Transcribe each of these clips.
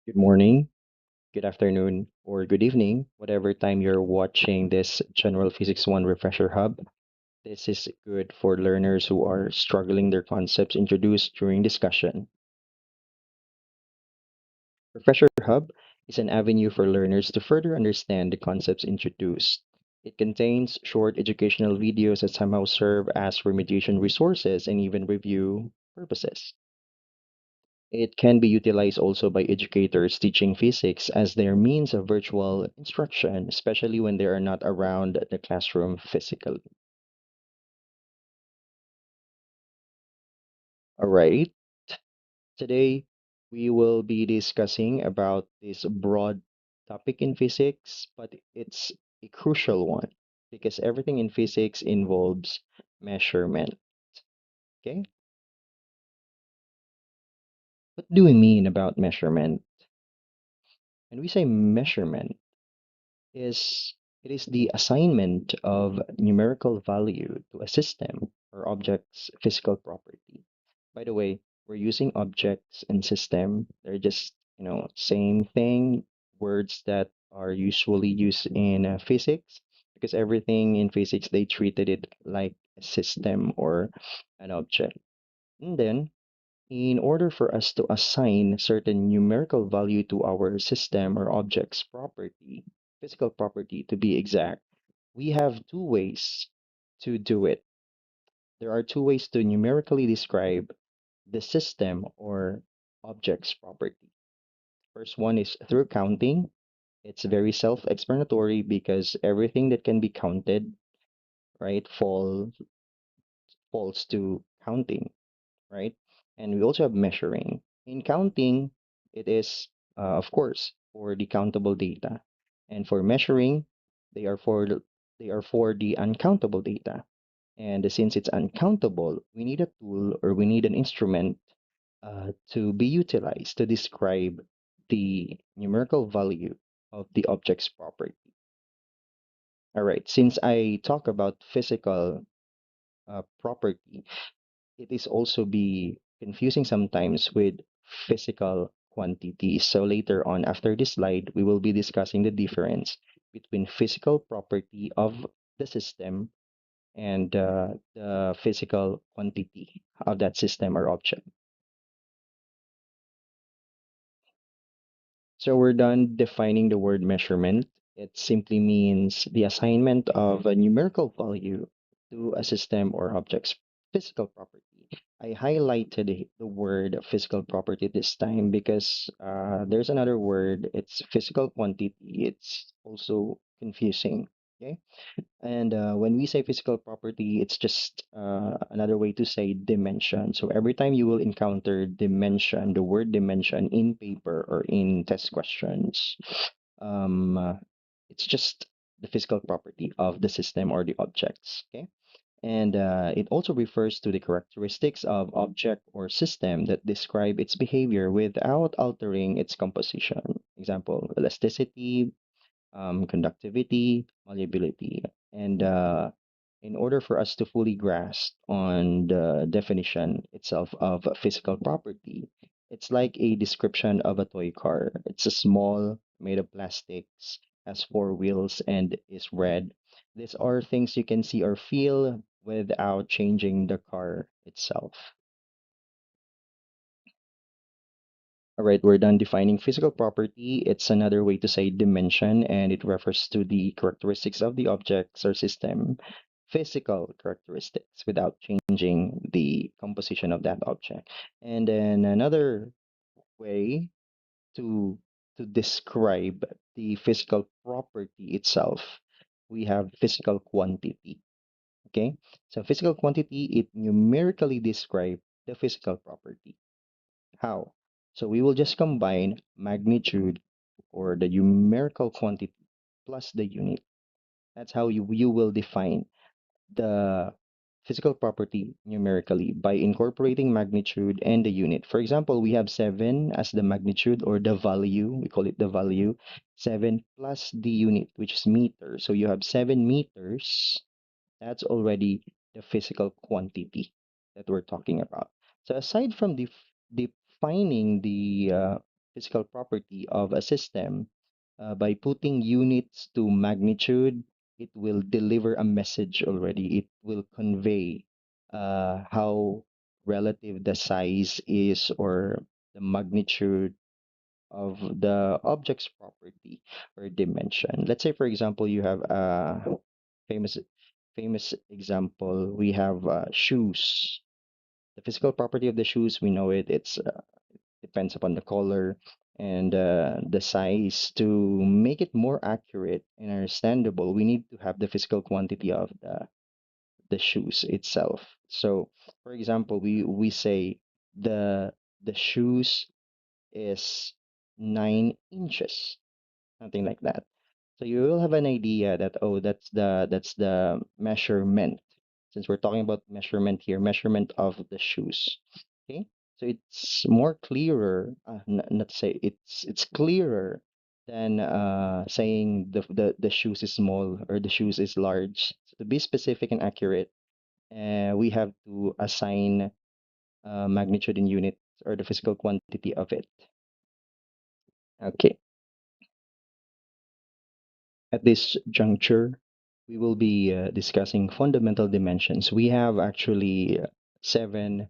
Good morning, good afternoon, or good evening, whatever time you're watching this General Physics 1 Refresher Hub. This is good for learners who are struggling their concepts introduced during discussion. Refresher Hub is an avenue for learners to further understand the concepts introduced. It contains short educational videos that somehow serve as remediation resources and even review purposes. It can be utilized also by educators teaching physics as their means of virtual instruction, especially when they are not around the classroom physically. All right, today we will be discussing about this broad topic in physics, but it's a crucial one because everything in physics involves measurement. Okay, what do we mean about measurement? When we say measurement, is it is the assignment of numerical value to a system or object's physical property. By the way, we're using objects and system. They're just, same thing, words that are usually used in physics because everything in physics they treated it like a system or an object. And then in order for us to assign certain numerical value to our system or object's property, physical property to be exact, we have two ways to do it. There are two ways to numerically describe the system or object's property. First one is through counting. It's very self-explanatory because everything that can be counted, right, falls to counting, right? And we also have measuring. In counting, it is, of course, for the countable data. And for measuring, they are for the uncountable data. And since it's uncountable, we need a tool or we need an instrument to be utilized to describe the numerical value of the object's property. All right, since I talk about physical property, it is also be confusing sometimes with physical quantities. So later on, after this slide, we will be discussing the difference between physical property of the system and the physical quantity of that system or object. So we're done defining the word measurement. It simply means the assignment of a numerical value to a system or object's physical property. I highlighted the word physical property this time because there's another word, it's physical quantity. It's also confusing. Okay. And when we say physical property, it's just another way to say dimension. So every time you will encounter dimension, the word dimension in paper or in test questions, um, uh, it's just the physical property of the system or the objects. Okay. And it also refers to the characteristics of object or system that describe its behavior without altering its composition. Example, elasticity, conductivity, malleability. And in order for us to fully grasp on the definition itself of a physical property, it's like a description of a toy car. It's a small, made of plastics, has four wheels, and is red. These are things you can see or feel without changing the car itself. All right, we're done defining physical property. It's another way to say dimension, and it refers to the characteristics of the objects or system, physical characteristics, without changing the composition of that object. And then another way to describe the physical property itself, we have physical quantity. Okay, so physical quantity, it numerically describes the physical property. How? So we will just combine magnitude or the numerical quantity plus the unit. That's how you will define the physical property numerically by incorporating magnitude and the unit. For example, we have 7 as the magnitude or the value. We call it the value. 7 plus the unit, which is meter. So you have 7 meters. That's already the physical quantity that we're talking about. So aside from defining the physical property of a system, by putting units to magnitude, it will deliver a message already. It will convey how relative the size is or the magnitude of the object's property or dimension. Let's say, for example, you have a famous famous example. We have shoes. The physical property of the shoes, we know it. It's depends upon the color and the size. To make it more accurate and understandable, we need to have the physical quantity of the shoes itself. So, for example, we say the shoes is 9 inches, something like that. So you will have an idea that, oh, that's the measurement. Since we're talking about measurement here, measurement of the shoes. Okay, so it's more clearer. Not to say it's clearer than saying the shoes is small or the shoes is large. So to be specific and accurate, we have to assign magnitude in units or the physical quantity of it. Okay. At this juncture, we will be discussing fundamental dimensions. We have actually seven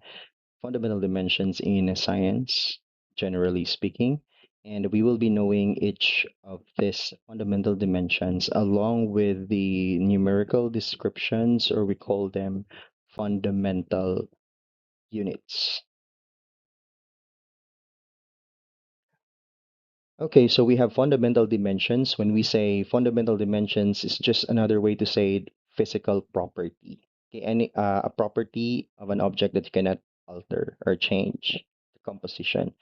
fundamental dimensions in science, generally speaking, and we will be knowing each of these fundamental dimensions along with the numerical descriptions, or we call them fundamental units. Okay, so we have fundamental dimensions. When we say fundamental dimensions, it's just another way to say physical property. Okay, any a property of an object that you cannot alter or change the composition.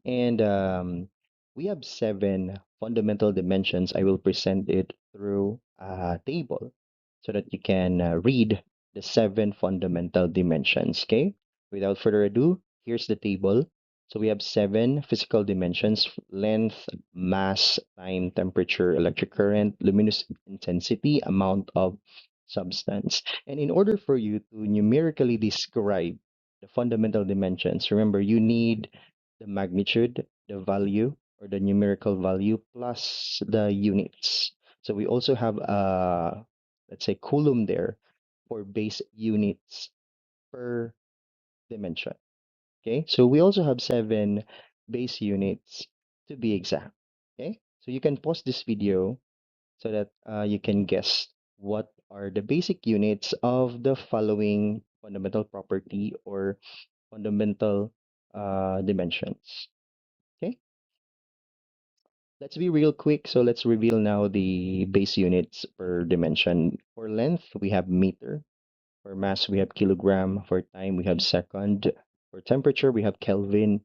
And we have seven fundamental dimensions. I will present it through a table so that you can read the seven fundamental dimensions. Okay, without further ado, here's the table. So we have seven physical dimensions: length, mass, time, temperature, electric current, luminous intensity, amount of substance. And in order for you to numerically describe the fundamental dimensions, remember you need the magnitude, the value, or the numerical value plus the units. So we also have let's say coulomb there for base units per dimension. Okay, so we also have seven base units to be exact. Okay, so you can pause this video so that you can guess what are the basic units of the following fundamental property or fundamental dimensions. Okay, let's be real quick. So let's reveal now the base units per dimension. For length, we have meter. For mass, we have kilogram. For time, we have second. For temperature, we have Kelvin.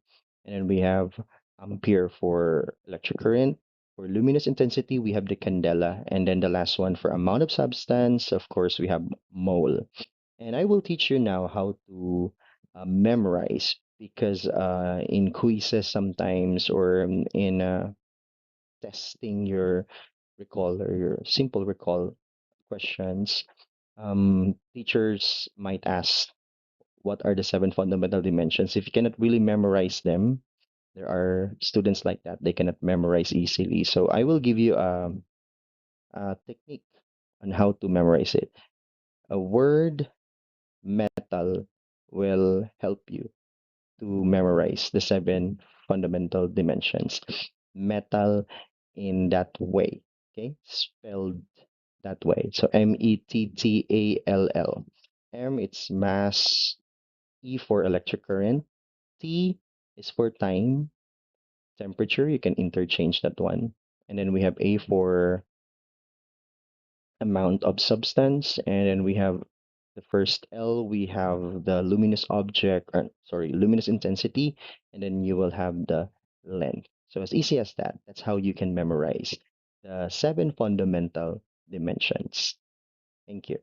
And then we have ampere for electric current. For luminous intensity, we have the candela. And then the last one for amount of substance, of course, we have mole. And I will teach you now how to memorize, because in quizzes sometimes, or in testing your recall or your simple recall questions, teachers might ask, what are the seven fundamental dimensions? If you cannot really memorize them, there are students like that, they cannot memorize easily. So I will give you a technique on how to memorize it. A word metal will help you to memorize the seven fundamental dimensions. Metal in that way, okay? Spelled that way. So Mettall. M, it's mass. E for electric current. T is for time. Temperature, you can interchange that one. And then we have A for amount of substance. And then we have the first L, we have the luminous object, or sorry, luminous intensity, and then you will have the length. So as easy as that, that's how you can memorize the seven fundamental dimensions. Thank you.